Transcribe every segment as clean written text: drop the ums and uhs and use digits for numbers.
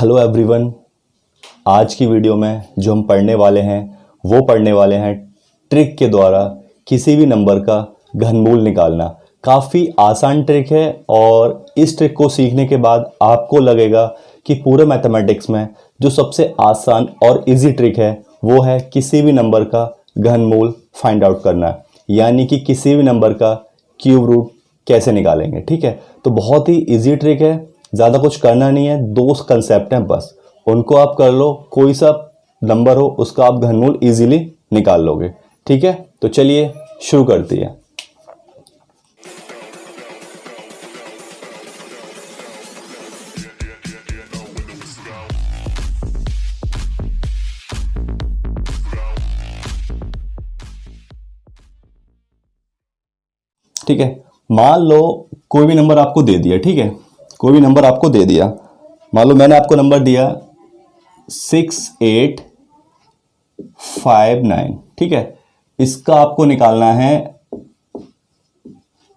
Hello everyone. आज की video में जो हम पढ़ने वाले हैं वो पढ़ने वाले हैं ट्रिक के द्वारा किसी भी नंबर का घनमूल निकालना। काफ़ी आसान ट्रिक है और इस ट्रिक को सीखने के बाद आपको लगेगा कि पूरे मैथमेटिक्स में जो सबसे आसान और इजी ट्रिक है वो है किसी भी नंबर का घनमूल फाइंड आउट करना, यानी कि किसी भी नंबर का क्यूब रूट कैसे निकालेंगे। ठीक है, तो बहुत ही इजी ट्रिक है, ज़्यादा कुछ करना नहीं है, दो कंसेप्ट हैं बस, उनको आप कर लो, कोई सा नंबर हो उसका आप घनमूल इजीली निकाल लोगे। ठीक है, तो चलिए शुरू करते हैं। ठीक है, मान लो कोई भी नंबर आपको दे दिया। ठीक है, कोई भी नंबर आपको दे दिया, मान लो मैंने आपको नंबर दिया 6859। ठीक है, इसका आपको निकालना है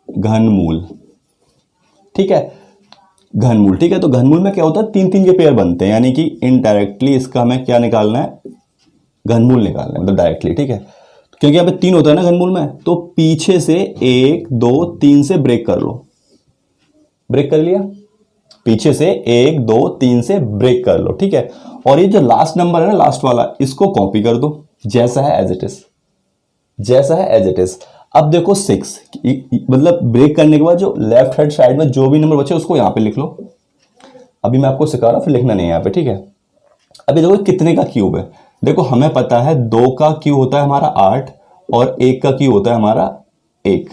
घनमूल। ठीक है, घनमूल। ठीक है, तो घनमूल में क्या होता है, तीन तीन के पेयर बनते हैं, यानी कि इनडायरेक्टली इसका हमें क्या निकालना है, घनमूल निकालना है, मतलब डायरेक्टली। ठीक है, क्योंकि यहाँ पे तीन होता है ना घनमूल में, तो पीछे से 1 2 3 से ब्रेक कर लो। ब्रेक कर लिया, पीछे से 1 2 3 से ब्रेक कर लो। ठीक है, और ये जो लास्ट नंबर है ना, लास्ट वाला, इसको कॉपी कर दो जैसा है एज इट इज, जैसा है एज इट इज। अब देखो 6, मतलब ब्रेक करने के बाद जो लेफ्ट हैंड साइड में जो भी नंबर बचे उसको यहां पे लिख लो। अभी मैं आपको सिखा रहा हूं, फिर लिखना नहीं है यहां पे। ठीक है, अभी देखो कितने का क्यूब है। देखो हमें पता है 2 का क्यूब होता है हमारा 8 और 1 का क्यूब होता है हमारा 1।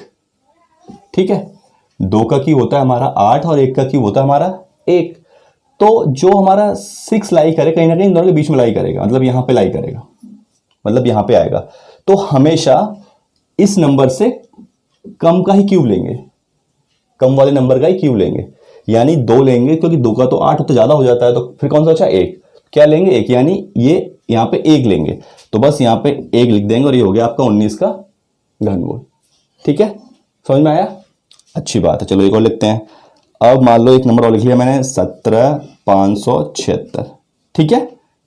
ठीक है, 2 का क्यूब होता है हमारा 8 और 1 का क्यूब होता है हमारा 1। तो जो हमारा 6 लाई करे, कहीं ना कहीं दोनों के बीच में लाई करेगा, मतलब यहां पे लाई करेगा, मतलब यहां पे आएगा। तो हमेशा इस नंबर से कम का ही क्यूब लेंगे, कम वाले नंबर का ही क्यूब लेंगे, यानी 2 लेंगे, क्योंकि 2 का तो 8 तो ज्यादा हो जाता है, तो फिर कौन सा अच्छा 1, क्या लेंगे 1, यानी ये यहां पे 1 लेंगे, तो बस यहां पे 1 लिख देंगे और ये हो गया आपका 19 का घनमूल। ठीक है, समझ में आया? अच्छी बात है, चलो एक और लिखते हैं। अब मान लो एक नंबर और लिख लिया मैंने 17576। ठीक है,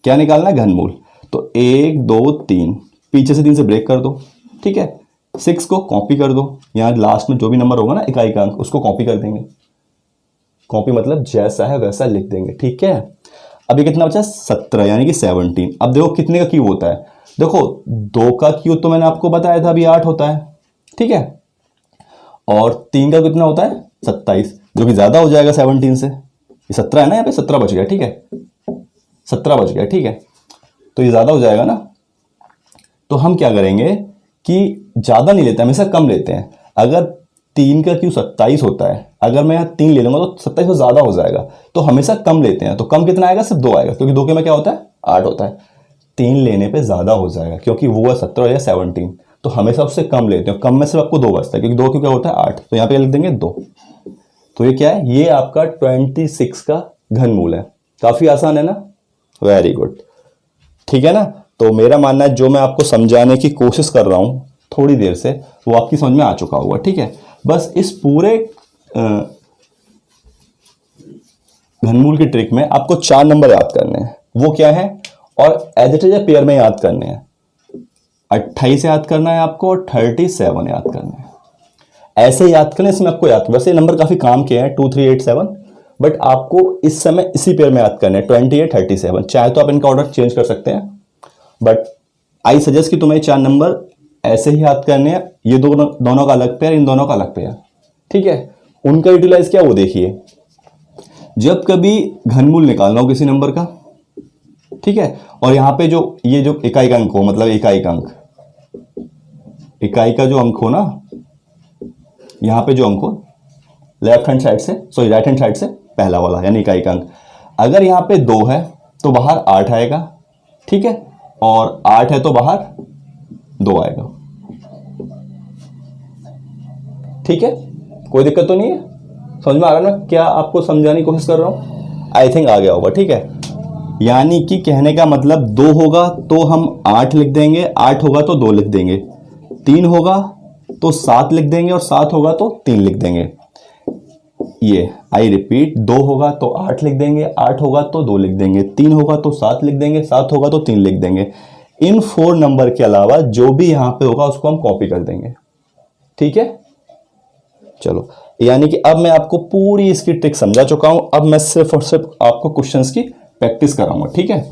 क्या निकालना है, घनमूल। तो 1 2 3, पीछे से 3 से ब्रेक कर दो। ठीक है, 6 को कॉपी कर दो, यहां लास्ट में जो भी नंबर होगा ना इकाई का अंक, उसको कॉपी कर देंगे। कॉपी मतलब जैसा है वैसा लिख देंगे। ठीक है, अब ये कितना बचा, 17, यानी कि 17। अब देखो कितने का क्यूब होता है, देखो 2 का क्यूब तो मैंने आपको बताया था अभी 8 होता है। ठीक है, और 3 का कितना होता है 27, जो कि ज्यादा हो जाएगा 17 से। ये 17 है ना, यहाँ पे 17 बच गया। ठीक है, 17 बच गया। ठीक है, तो ये ज्यादा हो जाएगा ना, तो हम क्या करेंगे कि ज्यादा नहीं लेते, हमेशा कम लेते हैं। अगर 3 का क्यूब 27 होता है, अगर मैं यहाँ 3 ले लूंगा तो 27 से ज्यादा हो जाएगा, तो हमेशा कम लेते हैं। तो कम कितना आएगा, सिर्फ 2 आएगा, क्योंकि 2 के में क्या होता है 8 होता है। 3 लेने पे ज्यादा हो जाएगा, क्योंकि वो है 17 या 17, तो हमेशा उससे कम लेते हैं। कम में सिर्फ आपको 2 बचता है, क्योंकि 2 क्यों क्या होता है 8, तो यहाँ पे लिख देंगे 2। तो ये क्या है, ये आपका 26 का घनमूल है। काफी आसान है ना, वेरी गुड। ठीक है ना, तो मेरा मानना है जो मैं आपको समझाने की कोशिश कर रहा हूं थोड़ी देर से, वो आपकी समझ में आ चुका होगा। ठीक है, बस इस पूरे घनमूल की ट्रिक में आपको 4 नंबर याद करने हैं। वो क्या है, और एज इट इज पेयर में याद करने हैं। 28 याद करना है आपको और 37 याद करना है। ऐसे याद करने, इसमें आपको याद, वैसे नंबर काफी काम के हैं 2 3 8 7, बट आपको इस समय इसी पेयर में याद करने हैं 28 37। चाहे तो आप इनका ऑर्डर चेंज कर सकते हैं, बट आई सजेस्ट कि तुम्हें 4 नंबर ऐसे ही याद करने हैं। ये दोनों का अलग पेयर, इन दोनों का अलग पेयर। ठीक है, उनका यूटिलाइज क्या, वो देखिए। जब कभी घनमूल निकालना हो किसी नंबर का, ठीक है, और यहां पे जो ये जो इकाई का अंक हो, मतलब इकाई का अंक, इकाई का जो अंक हो ना, यहां पे जो अंक हो लेफ्ट हैंड साइड से, सॉरी राइट हैंड साइड से पहला वाला, यानी इकाई का अंक, अगर यहां पे 2 है तो बाहर 8 आएगा। ठीक है, और 8 है तो बाहर 2 आएगा। ठीक है, कोई दिक्कत तो नहीं है, समझ में आ रहा है ना क्या आपको समझाने की कोशिश कर रहा हूं? आई थिंक आ गया होगा। ठीक है, यानी कि कहने का मतलब 2 होगा तो हम 8 लिख देंगे, 8 होगा तो 2 लिख देंगे, 3 होगा तो 7 लिख देंगे और 7 होगा तो 3 लिख देंगे। ये आई रिपीट, 2 होगा तो 8 लिख देंगे, 8 होगा तो 2 लिख देंगे, 3 होगा तो 7 लिख देंगे, 7 होगा तो 3 लिख देंगे। इन 4 नंबर के अलावा जो भी यहां पे होगा उसको हम कॉपी कर देंगे। ठीक है, चलो, यानी कि अब मैं आपको पूरी इसकी ट्रिक समझा चुका हूं। अब मैं सिर्फ और सिर्फ आपको क्वेश्चंस की प्रैक्टिस कराऊंगा। ठीक है,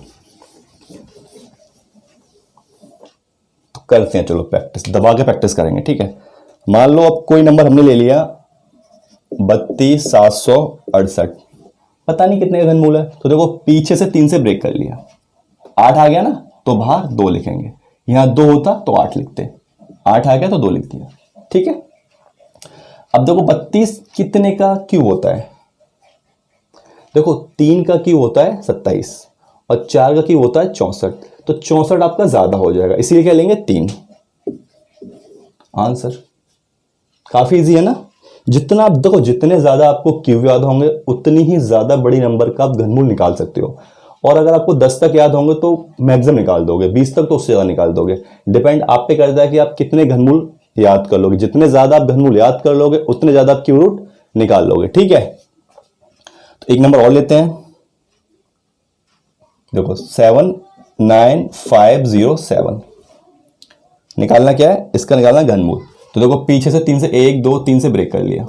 तो करते हैं, चलो प्रैक्टिस, दबा के प्रैक्टिस करेंगे। ठीक है, मान लो अब कोई नंबर हमने ले लिया 32,768, पता नहीं कितने का घनमूल है, तो देखो पीछे से 3 से ब्रेक कर लिया, 8 आ गया ना, तो बाहर 2 लिखेंगे। यहां 2 होता तो 8 लिखते, 8 आ गया तो 2 लिख दिया। ठीक है, अब देखो 32 कितने का क्यूब होता है? देखो 3 का क्यूब होता है 27 और 4 का क्यूब होता है 64, तो 64 आपका ज्यादा हो जाएगा, इसीलिए क्या लेंगे 3। आंसर काफी इजी है ना। जितना आप देखो, जितने ज्यादा आपको क्यूब याद होंगे उतनी ही ज्यादा बड़ी नंबर का आप घनमूल निकाल सकते हो। और अगर आपको 10 तक याद होंगे तो मैक्सिमम निकाल दोगे, 20 तक तो उससे ज्यादा निकाल दोगे। डिपेंड आप पे करता है कि आप कितने घनमूल याद कर लोगे। जितने ज्यादा आप घनमूल याद कर लोगे उतने ज्यादा आप क्यूब रूट निकाल लोगे। ठीक है, तो एक नंबर और लेते हैं। देखो 79507 निकालना क्या है, इसका निकालना घनमूल। तो देखो पीछे से 3 से 1 2 3 से ब्रेक कर लिया,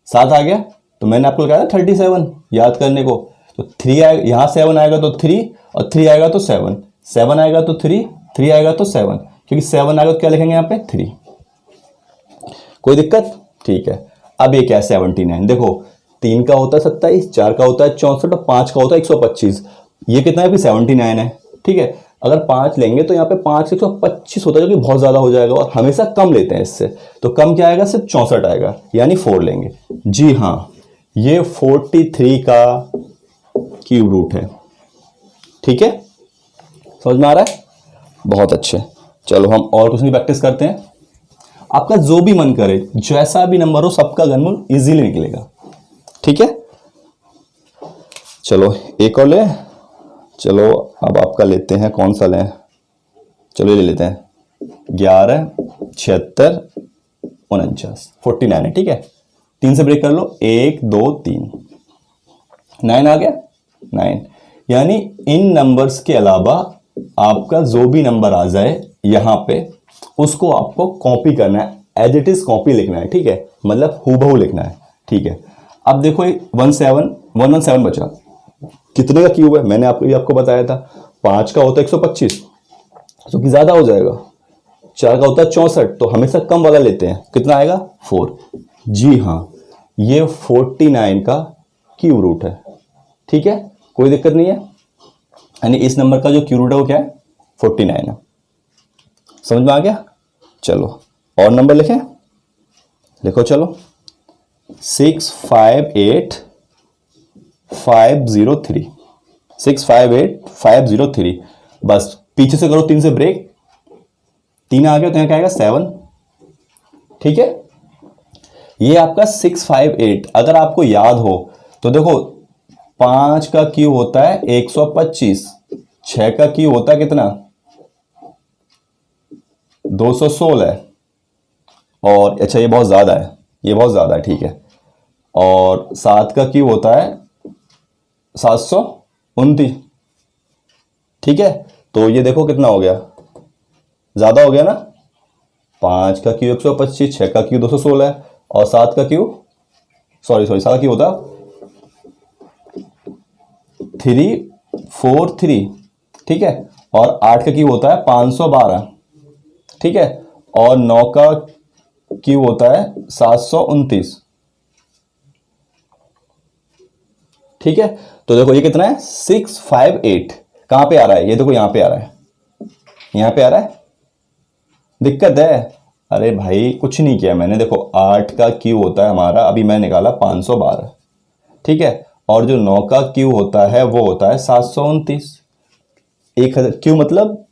7 आ गया, तो मैंने आपको कहा था 37 याद करने को। तो 3 आएगा, यहां 7 आएगा तो 3 और 3 आएगा तो 7, 7 आएगा तो 3, 3 आएगा तो 7, क्योंकि 7 आएगा तो क्या लिखेंगे यहाँ पे 3। कोई दिक्कत? ठीक है, अब ये क्या है 79। देखो 3 का होता है 27, 4 का होता है 64 और 5 का होता है 125। ये कितना है अभी 79 है। ठीक है, अगर 5 लेंगे तो यहाँ पे 5 से 125 होता है, जो कि बहुत ज्यादा हो जाएगा, और हमेशा कम लेते हैं इससे। तो कम क्या आएगा, सिर्फ 64 आएगा, यानी 4 लेंगे। जी हाँ, ये 43 का क्यूब रूट है। ठीक है, समझ में आ रहा है? बहुत अच्छे। चलो हम और कुछ नहीं प्रैक्टिस करते हैं। आपका जो भी मन करे, जैसा भी नंबर हो, सबका घनमूल इजीली निकलेगा। ठीक है, चलो एक और ले। चलो अब आपका लेते हैं, कौन सा लें? चलो ये ले लेते हैं 11 76 49, 49 है। ठीक है, 3 से ब्रेक कर लो, 1 2 3, 9 आ गया, 9। यानी इन नंबर्स के अलावा आपका जो भी नंबर आ जाए यहां पे, उसको आपको कॉपी करना है, एज इट इज कॉपी लिखना है। ठीक है, मतलब हूबहू लिखना है। ठीक है, अब देखो 117 बचा, कितने का क्यूब है? मैंने आपको बताया था 5 का होता है 125, जो कि ज्यादा हो जाएगा। 4 का होता है 64, तो हमेशा कम वाला लेते हैं, कितना आएगा 4। जी हाँ, ये 49 का क्यूब रूट है। ठीक है, कोई दिक्कत नहीं है, यानी इस नंबर का जो क्यूब रूट है वो क्या है 49 है। समझ में आ गया? चलो और नंबर लिखें, लिखो चलो 658503, 658503। बस पीछे से करो 3 से ब्रेक, 3 आ गया तो यहां क्या आएगा 7। ठीक है, ये आपका 658। अगर आपको याद हो तो देखो 5 का क्यूब होता है 125, 6 का क्यूब होता है कितना 216, और अच्छा ये बहुत ज्यादा है, ये बहुत ज्यादा है। ठीक है, और 7 का क्यूब होता है 729। ठीक है, तो ये देखो कितना हो गया, ज्यादा हो गया ना। 5 का क्यूब 125, 6 का क्यूब 216 है, और 7 का क्यूब 7 का क्यूब होता 343। ठीक है, और 8 का क्यूब होता है 512। ठीक है, और 9 का क्यूब होता है 729। ठीक है, तो देखो ये कितना है 658। कहां पे आ रहा है? ये देखो यहां पे आ रहा है, यहां पे आ रहा है। दिक्कत है? अरे भाई कुछ नहीं किया मैंने। देखो 8 का क्यूब होता है हमारा, अभी मैं निकाला 512। ठीक है, और जो 9 का क्यूब होता है वो होता है 729। 1000 क्यूब मतलब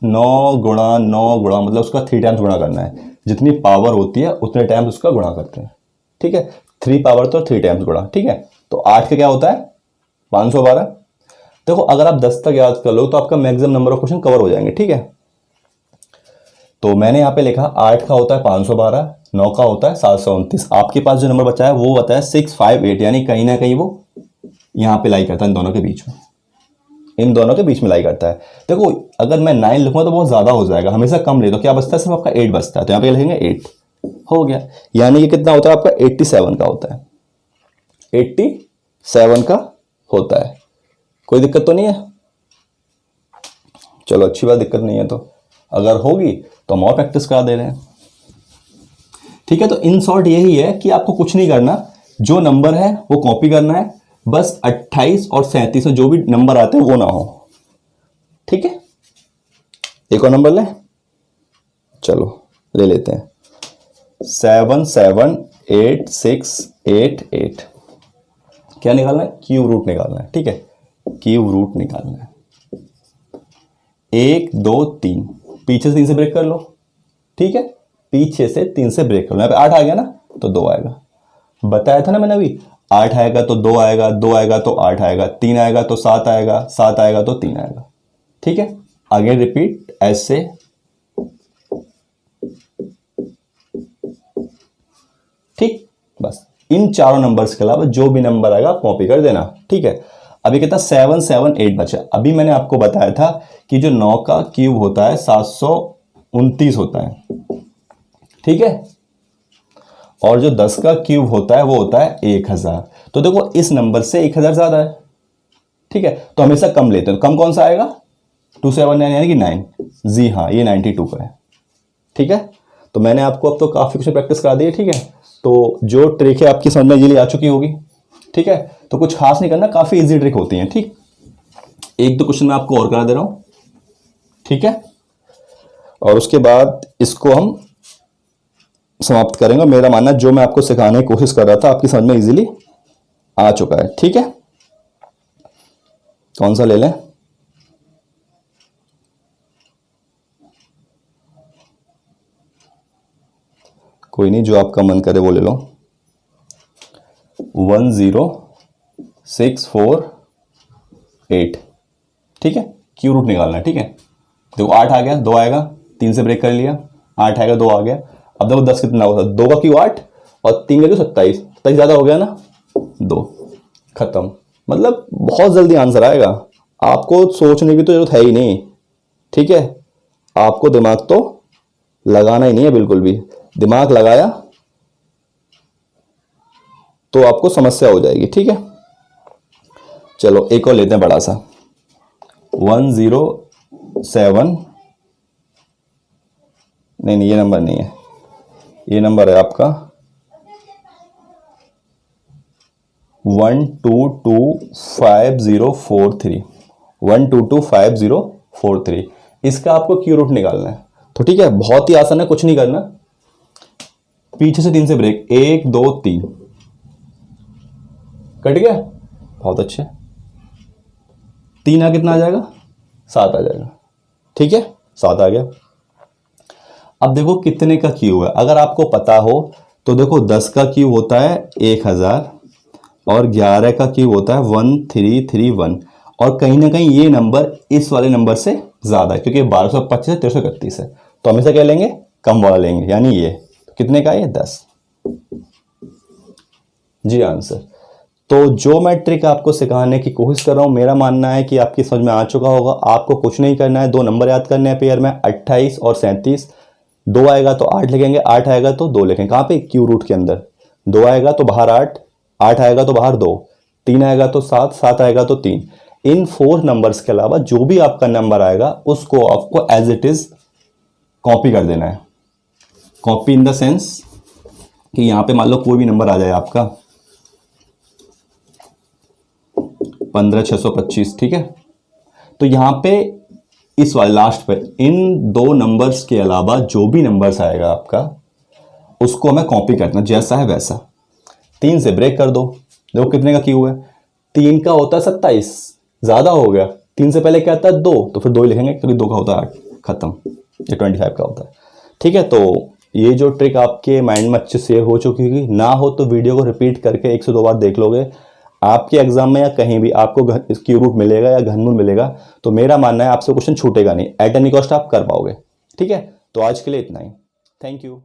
9 गुणा 9 गुणा, मतलब उसका 3 टाइम्स गुणा करना है। जितनी पावर होती है उतने टाइम्स उसका गुणा करते हैं। ठीक है, 3 पावर तो 3 टाइम्स गुणा। ठीक है, तो 8 का क्या होता है 512। देखो अगर आप 10 तक याद कर लो तो आपका maximum number of question cover हो जाएंगे। ठीक है, तो मैंने यहाँ पे लिखा 8 का होता है 512, 9 का होता है 729। आपके पास जो नंबर बचा है वो बताया 658, यानी कहीं ना कहीं वो यहाँ पे लाई करता है, इन दोनों के बीच में, इन दोनों के बीच में लाई करता है। देखो अगर मैं 9 लिखूंगा तो बहुत ज़्यादा हो जाएगा, हमेशा कम ले, तो क्या बचता है, सिर्फ आपका 8 बचता है। तो यहाँ पे लिखेंगे 8, हो गया। यानी कि कितना होता है आपका 87 का होता है, 87 का होता है। कोई दिक्कत तो नहीं है? चलो अच्छी बात, दिक्कत नहीं है। तो अगर होगी तो हम और प्रैक्टिस करा दे रहे हैं, ठीक है। तो इन शॉर्ट यही है कि आपको कुछ नहीं करना, जो नंबर है वो कॉपी करना है, बस 28 और 37 में जो भी नंबर आते हैं वो ना हो, ठीक है। एक और नंबर ले, चलो ले लेते हैं 77868। क्या निकालना है? क्यूब रूट निकालना है, ठीक है। क्यूब रूट निकालना है। 1 2 3, पीछे से 3 से ब्रेक कर लो, ठीक है। पीछे से 3 से ब्रेक कर लो। यहाँ पे 8 आ गया ना, तो 2 आएगा। बताया था ना मैंने अभी, 8 आएगा तो 2 आएगा, 2 आएगा तो 8 आएगा, 3 आएगा तो 7 आएगा, 7 आएगा तो 3 आएगा, ठीक है। आगे रिपीट ऐसे, ठीक। बस इन चारों नंबर्स के अलावा जो भी नंबर आएगा कॉपी कर देना, ठीक है। अभी कितना 778 बचा। अभी मैंने आपको बताया था कि जो 9 का क्यूब होता है 729 होता है, ठीक है। और जो 10 का क्यूब होता है वो होता है 1000। तो देखो इस नंबर से 1000 ज्यादा है, ठीक है। तो हमेशा कम लेते हैं। तो कम कौन सा आएगा? 279 यानी कि 9। जी हाँ, ये 92 का है, ठीक है। तो मैंने आपको अब तो काफी कुछ प्रैक्टिस करा दी है, ठीक है। तो जो ट्रिक है आपकी समझ में इजीली आ चुकी होगी, ठीक है। तो कुछ खास नहीं करना, काफी इजी ट्रिक होती है, ठीक। एक दो क्वेश्चन मैं आपको और करा दे रहा हूं, ठीक है। और उसके बाद इसको हम समाप्त करेंगे। मेरा मानना जो मैं आपको सिखाने की कोशिश कर रहा था आपकी समझ में इजीली आ चुका है, ठीक है। कौन सा ले लें? कोई नहीं, जो आपका मन करे वो ले लो। 10648, ठीक है। क्यू रूट निकालना है, ठीक है। देखो 8 आ गया, 2 आएगा, 3 से ब्रेक कर लिया, 8 आएगा, 2 आ गया। अब देखो 10 कितना होता है, 2 का क्यू 8 और 3 का क्यू 27, 27 ज्यादा हो गया ना, 2, खत्म। मतलब बहुत जल्दी आंसर आएगा, आपको सोचने की तो जरूरत है ही नहीं, ठीक है। आपको दिमाग तो लगाना ही नहीं है बिल्कुल भी। दिमाग लगाया तो आपको समस्या हो जाएगी, ठीक है। चलो एक और लेते हैं बड़ा सा, 107, नहीं ये नंबर नहीं है, ये नंबर है आपका 1225043, 1225043। इसका आपको क्यू रूट निकालना है। तो ठीक है, बहुत ही आसान है, कुछ नहीं करना। पीछे से 3 से ब्रेक, 1 2 3, कट गया, बहुत अच्छे। 3 आ कितना आ जाएगा, 7 आ जाएगा, ठीक है, 7 आ गया। अब देखो कितने का क्यूब है, अगर आपको पता हो तो देखो 10 का क्यूब होता है 1000 और 11 का क्यूब होता है 1331, और कहीं ना कहीं ये नंबर इस वाले नंबर से ज्यादा है क्योंकि 1225 है, 1331 है, तो हमेशा क्या लेंगे, कम वाला लेंगे, यानी ये कितने का है, 10। जी आंसर। तो जो मैं ट्रिक आपको सिखाने की कोशिश कर रहा हूं, मेरा मानना है कि आपकी समझ में आ चुका होगा। आपको कुछ नहीं करना है, 2 नंबर याद करने हैं पेयर में, 28 और 37। 2 आएगा तो 8 लिखेंगे, 8 आएगा तो 2 लिखेंगे। कहाँ पे, क्यू रूट के अंदर। 2 आएगा तो बाहर 8, 8 आएगा तो बाहर 2, 3 आएगा तो 7, 7 आएगा तो 3। इन 4 नंबर्स के अलावा जो भी आपका नंबर आएगा उसको आपको एज इट इज कॉपी कर देना है। कॉपी इन द सेंस कि यहां पे मान लो कोई भी नंबर आ जाए आपका 15625, ठीक है, तो यहां पे इस वाले लास्ट पे इन 2 नंबर्स के अलावा जो भी नंबर्स आएगा आपका उसको हमें कॉपी करना, जैसा है वैसा। 3 से ब्रेक कर दो, देखो कितने का क्यू है, 3 का होता है 27, ज्यादा हो गया। 3 से पहले क्या आता है, 2, तो फिर 2 ही लिखेंगे क्योंकि 2 का होता है 8, खत्म। ये 25 का होता है, ठीक है। तो ये जो ट्रिक आपके माइंड में अच्छे सेव हो चुकी होगी, ना हो तो वीडियो को रिपीट करके 1 से 2 बार देख लोगे, आपके एग्जाम में या कहीं भी आपको क्यू रूट मिलेगा या घनमूल मिलेगा, तो मेरा मानना है आपसे क्वेश्चन छूटेगा नहीं, एट एनी कॉस्ट आप कर पाओगे, ठीक है। तो आज के लिए इतना ही। Thank you.